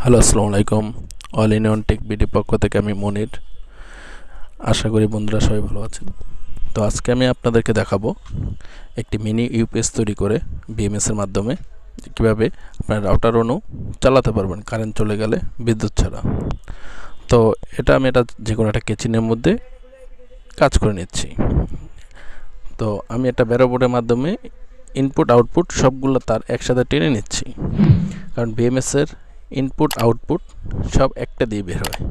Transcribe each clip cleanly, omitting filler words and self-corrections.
Hello, আসসালামু আলাইকুম। All in one tech BD পক্ষ থেকে আমি মনির। আশা করি বন্ধুরা সবাই ভালো আছেন। তো আজকে আমি আপনাদেরকে দেখাবো একটি মিনি ইউপিএস তৈরি করে বিএমএসের মাধ্যমে কীভাবে আপনার রাউটার অনু চালাতে পারবেন কারেন্ট চলে গেলে বিদ্যুৎ ছাড়া। তো আমি যে কোনো একটা কিচেনের মধ্যে কাজ করে নিচ্ছি। তো আমি একটা ব্যারো বোর্ডের মাধ্যমে ইনপুট আউটপুট সবগুলো তার একসাথে টেনে নিচ্ছি, কারণ বিএমএসের ইনপুট আউটপুট সব একটা দিয়ে বের হয়,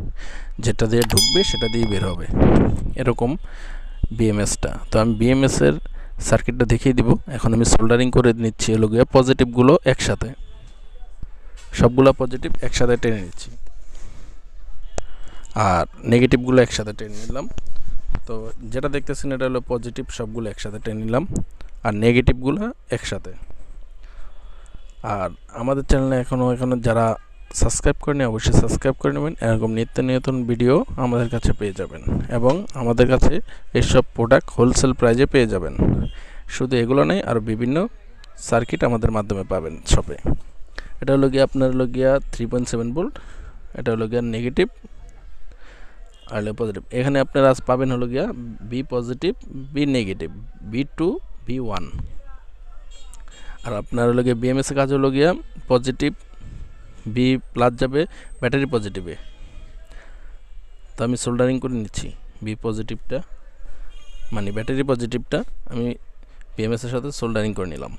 যেটা দিয়ে ঢুকবে সেটা দিয়ে বের হবে, এরকম বিএমএসটা। তো আমি বিএমএসের সার্কিটটা দেখিয়ে দিব। এখন আমি সোল্ডারিং করে নিচ্ছি হলো গিয়ে পজিটিভগুলো একসাথে, সবগুলো পজিটিভ একসাথে টেনে নিচ্ছি, আর নেগেটিভগুলো একসাথে টেনে নিলাম। তো যেটা দেখতেছেন এটা হলো পজিটিভ, সবগুলো একসাথে টেনে নিলাম, আর নেগেটিভগুলো একসাথে। আর আমাদের চ্যানেলে এখনও যারা সাবস্ক্রাইব করেনি অবশ্যই সাবস্ক্রাইব করে নেবেন। এরকম নিত্য নতুন ভিডিও আমাদের কাছে পেয়ে যাবেন, এবং আমাদের কাছে এসব প্রোডাক্ট হোলসেল প্রাইজে পেয়ে যাবেন। শুধু এগুলো নয়, আরও বিভিন্ন সার্কিট আমাদের মাধ্যমে পাবেন শপে। এটা হলো গিয়ে আপনার হলো গিয়া 3.7 ভোল্ট, এটা হলো গিয়া নেগেটিভ আর পজিটিভ। এখানে আপনারা আজ পাবেন হলো গিয়া B positive, B negative, B2, B1। আর আপনার হলো গিয়ে বিএমএস এর কাজ হলো গিয়া পজিটিভ বি প্লাস যাবে ব্যাটারি পজিটিভে। তো আমি সোল্ডারিং করে নিচ্ছি বি পজিটিভটা, মানে ব্যাটারি পজিটিভটা আমি বিএমএস এর সাথে সোল্ডারিং করে নিলাম।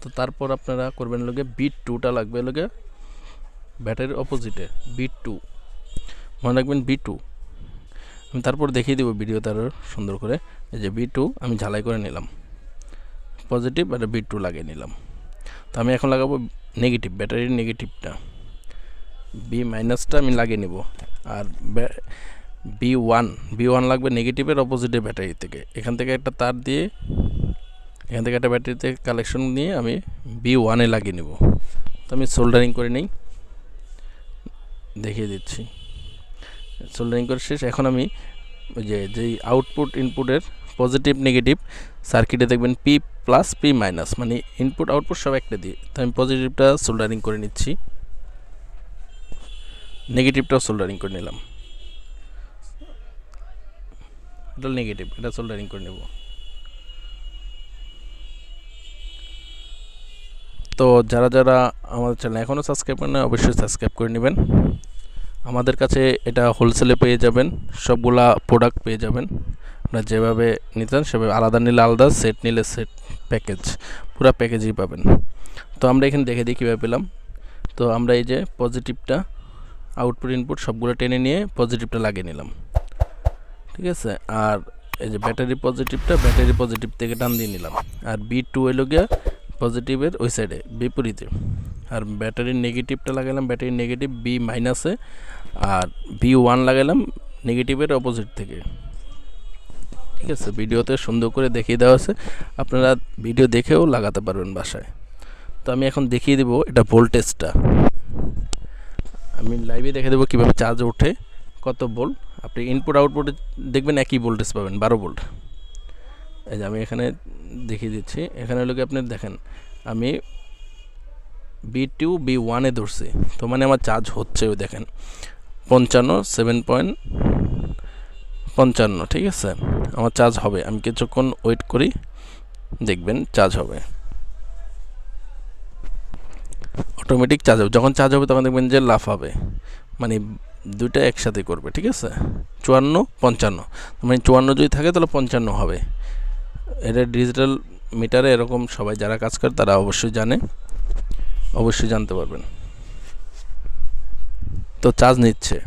তো তারপর আপনারা করবেন হলো গিয়ে B2টা লাগবে হলো গিয়ে ব্যাটারির অপোজিটে, B2 মনে রাখবেন, B2। আমি তারপর দেখিয়ে দেবো ভিডিওতে আরও সুন্দর করে। এই যে B2 আমি ঝালাই করে নিলাম, পজিটিভ আর B2 লাগিয়ে নিলাম। তো আমি এখন লাগাবো নেগেটিভ, ব্যাটারির নেগেটিভটা, বি মাইনাসটা আমি লাগিয়ে নেব। আর B1 লাগবে নেগেটিভের অপোজিটে ব্যাটারি থেকে। এখান থেকে একটা তার দিয়ে, এখান থেকে একটা ব্যাটারিতে কালেকশন নিয়ে আমি B1-এ লাগিয়ে নেব। তো আমি সোল্ডারিং করে নেই, দেখিয়ে দিচ্ছি। সোল্ডারিং করে শেষ। এখন আমি ওই যেই আউটপুট ইনপুটের পজিটিভ নেগেটিভ সার্কিটে দেখবেন P প্লাস P মাইনাস, মানে ইনপুট আউটপুট সব একটা দিয়ে। তো আমি পজিটিভটা সোল্ডারিং করে নিচ্ছি, নেগেটিভটাও সোল্ডারিং করে নিলাম। এটা নেগেটিভ, এটা সোল্ডারিং করে নেব। তো যারা যারা আমাদের চ্যানেল এখনও সাবস্ক্রাইব করেন না অবশ্যই সাবস্ক্রাইব করে নেবেন। আমাদের কাছে এটা হোলসেলে পেয়ে যাবেন, সবগুলা প্রোডাক্ট পেয়ে যাবেন। আপনারা যেভাবে নিতেন সেভাবে, আলাদা নিলে আলাদা, সেট নিলে সেট, প্যাকেজ পুরো প্যাকেজই পাবেন। তো আমরা এখানে দেখে দিই কীভাবে পেলাম। তো আমরা এই যে পজিটিভটা আউটপুট ইনপুট সবগুলো টেনে নিয়ে পজিটিভটা লাগিয়ে নিলাম, ঠিক আছে। আর এই যে ব্যাটারি পজিটিভ থেকে টান দিয়ে নিলাম। আর B2 এলো গিয়া পজিটিভের ওই সাইডে বিপরীতে। আর ব্যাটারির নেগেটিভটা লাগালাম ব্যাটারির নেগেটিভ বি মাইনাসে, আর B1 লাগালাম নেগেটিভের অপোজিট থেকে, ঠিক আছে। ভিডিওতে সুন্দর করে দেখিয়ে দেওয়া আছে, আপনারা ভিডিও দেখেও লাগাতে পারবেন বাসায়। তো আমি এখন দেখিয়ে দেবো এটা ভোল্টেজটা, আমি লাইভে দেখে দেবো কীভাবে চার্জ ওঠে, কত ভোল্ট। আপনি ইনপুট আউটপুটে দেখবেন একই ভোল্টেজ পাবেন, 12 ভোল্ট। এই যে আমি এখানে দেখিয়ে দিচ্ছি। এখানে হলো কি আপনি দেখেন আমি B2 B1-এ ধরছি, তো মানে আমার চার্জ হচ্ছে, ওই দেখেন 7.55, ঠিক আছে। আমার চার্জ হবে, আমি কিছুক্ষণ ওয়েট করি, দেখবেন চার্জ হবে, অটোমেটিক চার্জ হবে। যখন চার্জ হবে তখন দেখবেন যে লাফ হবে, মানে দুইটা একসাথে করবে, ঠিক আছে। 54 55, মানে 54 যদি থাকে তাহলে 55 হবে। এটা ডিজিটাল মিটারে এরকম সবাই যারা কাজ করে তারা অবশ্যই জানে, অবশ্যই জানতে পারবেন। তো চার্জ নিচ্ছে।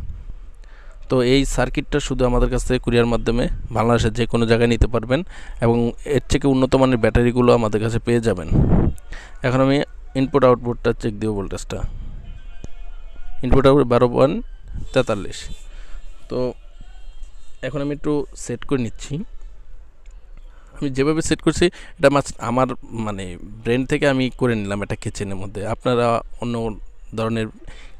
তো এই সার্কিটটা শুধু আমাদের কাছ থেকে কুরিয়ার মাধ্যমে বাংলাদেশের যে কোনো জায়গায় নিতে পারবেন, এবং এর থেকে উন্নত মানের ব্যাটারিগুলো আমাদের কাছে পেয়ে যাবেন। এখন আমি ইনপুট আউটপুটটা চেক দিব, ভোল্টেজটা ইনপুট আউটপুট 12.43। তো এখন আমি একটু সেট করে নিচ্ছি। আমি যেভাবে সেট করছি এটা আমার মানে ব্রেন থেকে আমি করে নিলাম এটা কিচেনের মধ্যে। আপনারা অন্য ধরনের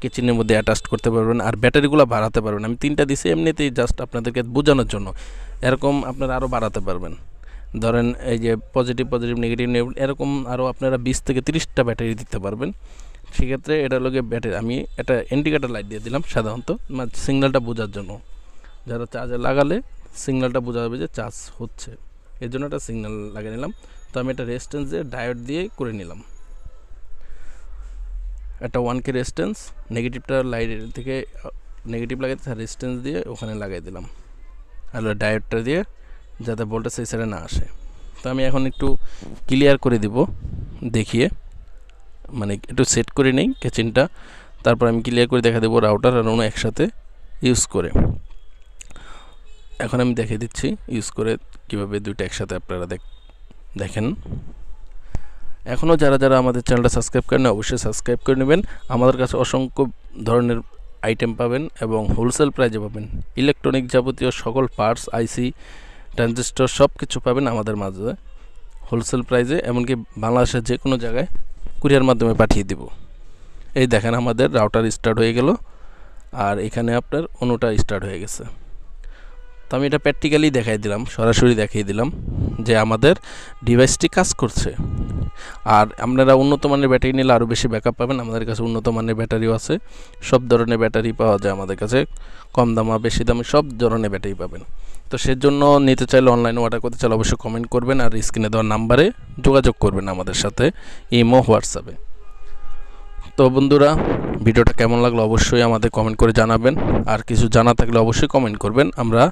কিচেনের মধ্যে অ্যাটাচ করতে পারবেন, আর ব্যাটারিগুলো বাড়াতে পারবেন। আমি 3টা দিছি এমনিতেই জাস্ট আপনাদেরকে বোঝানোর জন্য, এরকম আপনারা আরও বাড়াতে পারবেন। ধরেন এই যে পজিটিভ নেগেটিভ এরকম আরও আপনারা 20 থেকে 30টা ব্যাটারি দিতে পারবেন, সেক্ষেত্রে এটা লোকে ব্যাটারি, আমি একটা ইন্ডিকেটার লাইট দিয়ে দিলাম সাধারণত, মানে সিগন্যালটা বোঝার জন্য, যারা চার্জে লাগালে সিগন্যালটা বোঝা যাবে যে চার্জ হচ্ছে, এর জন্য একটা সিগন্যাল লাগিয়ে নিলাম। তো আমি একটা রেজিস্ট্যান্স দিয়ে ডায়োড দিয়ে করে নিলাম, একটা 1K রেজিস্ট্যান্স, নেগেটিভটা লাইটের থেকে নেগেটিভ লাগাই তার রেজিস্ট্যান্স দিয়ে ওখানে লাগাই দিলাম, আর ডায়োডটা দিয়ে যাতে ভোল্টেজ এই সাইডে না আসে। তো আমি এখন একটু ক্লিয়ার করে দিব দেখিয়ে, মানে একটু সেট করে নেই কেচিনটা, তারপর আমি ক্লিয়ার করে দেখা দেবো রাউটার আর অন্য একসাথে ইউজ করে। এখন আমি দেখিয়ে দিচ্ছি ইউজ করে কীভাবে দুইটা একসাথে আপনারা দেখেন। এখনও যারা যারা আমাদের চ্যানেলটা সাবস্ক্রাইব করেন অবশ্যই সাবস্ক্রাইব করে নেবেন। আমাদের কাছে অসংখ্য ধরনের আইটেম পাবেন এবং হোলসেল প্রাইজে পাবেন। ইলেকট্রনিক যাবতীয় সকল পার্টস, আইসি, ট্রানজিস্টর সব কিছু পাবেন আমাদের মাঝে হোলসেল প্রাইজে, এমনকি বাংলাদেশের যে কোনো জায়গায় কুরিয়ার মাধ্যমে পাঠিয়ে দেব। এই দেখেন আমাদের রাউটার স্টার্ট হয়ে গেল, আর এখানে আপনার অন্যটা স্টার্ট হয়ে গেছে। তো আমি এটা প্র্যাকটিক্যালি দেখাই দিলাম, সরাসরি দেখিয়ে দিলাম যে আমাদের ডিভাইসটি কাজ করছে। আর আপনারা উন্নত মানের ব্যাটারি নিলে আরও বেশি ব্যাকআপ পাবেন। আমাদের কাছে উন্নত মানের ব্যাটারিও আছে, সব ধরনের ব্যাটারি পাওয়া যায় আমাদের কাছে, কম দামা বেশি দামে সব ধরনের ব্যাটারি পাবেন। তো সেজন্য নিতে চাইলে, অনলাইনে অর্ডার করতে চাইলে অবশ্যই কমেন্ট করবেন, আর স্ক্রিনে দেওয়া নাম্বারে যোগাযোগ করবেন আমাদের সাথে, ইমো, হোয়াটসঅ্যাপে। তো বন্ধুরা, ভিডিওটা কেমন লাগলো অবশ্যই আমাদের কমেন্ট করে জানাবেন, আর কিছু জানা থাকলে অবশ্যই কমেন্ট করবেন, আমরা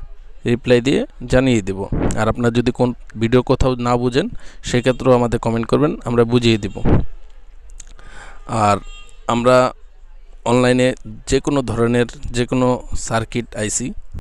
রিপ্লাই দিয়ে জানিয়ে দেব। আর আপনার যদি কোন ভিডিও কোথাও না বুঝেন সেক্ষেত্রেও আমাদের কমেন্ট করবেন, আমরা বুঝিয়ে দেব। আর আমরা অনলাইনে যে কোনো ধরনের যে কোনো সার্কিট আইসি